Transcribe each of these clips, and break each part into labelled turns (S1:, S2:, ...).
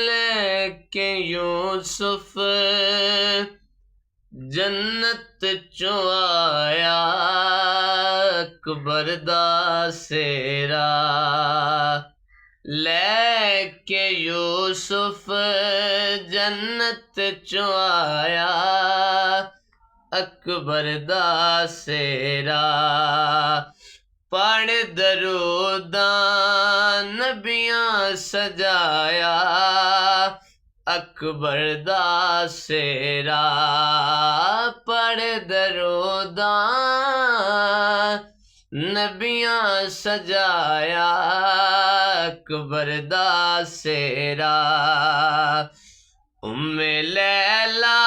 S1: लेके यूसुफ जन्नत चो आया अकबर दा सेरा। लेके यूसुफ जन्नत चो आया अकबर दा सेरा। पढ़ दरूदा नबियां सजाया अकबर दा सेरा। पढ़ दरूदा नबियां सजाया अकबर दा सेरा। उम्मे लैला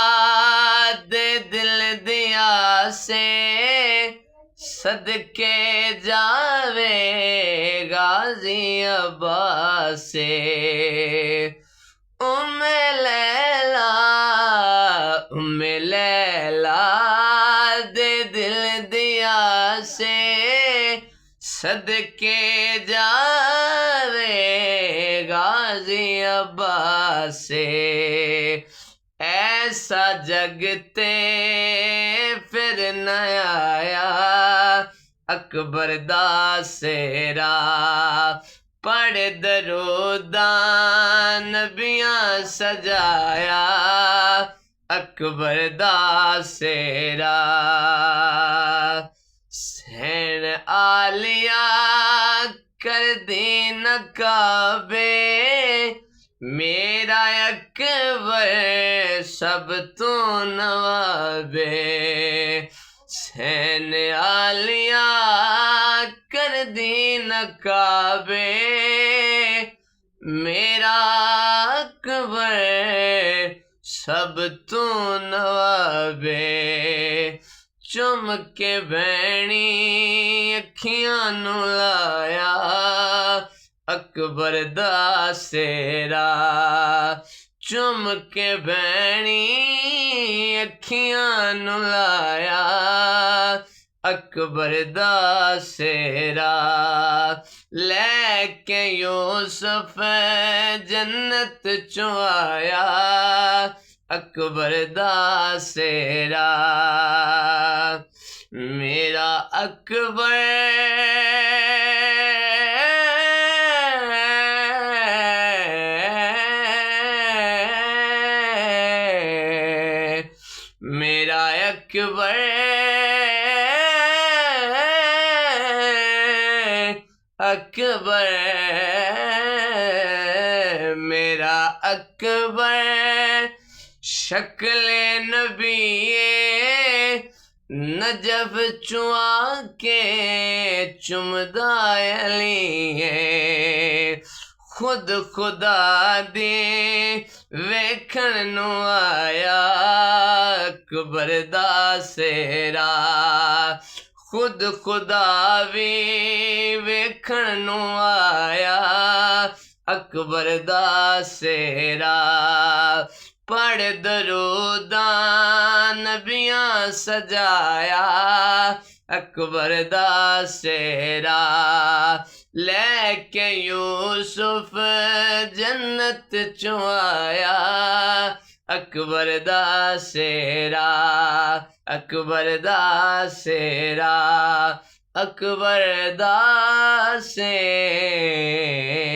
S1: दे दिल दिया से सदके जावे गाजी अब्बासे। उम्मे लैला दे दिल दिया से सदके जावे गाजी अब्बासे। ऐसा जगते फिर न आया अकबर दा सेरा। पढ़ दरूदा नबियां सजाया अकबर दा सेरा। सैन आलिया कर दी नकाबे मेरा अकबर सब तो नवाबे। सैन आलिया कर दी नकाबे मेरा अकबर सब तो नवाबे। चुम के भैनी अखियां नू लाया अकबर दा सेरा। चुम के भैनी अखियां नू लाया अकबर दा सेरा। लेके यूसुफ जन्नत चो आया अकबर दा सेरा। मेरा अकबर मेरा अकबर अकबर मेरा अकबर शक्ले नबीए नजफ चुआ के चुमदा अली खुद खुदा दे वेखण नू आया अकबर दा सेरा। खुद खुदा भी वेखण नू आया अकबर दा सेरा। पढ़ दरूदा नबियां सजाया अकबर दा सेरा। लेके यूसुफ जन्नत चो आया अकबर दा सेरा। अकबर दा सेरा अकबर दा सेरा।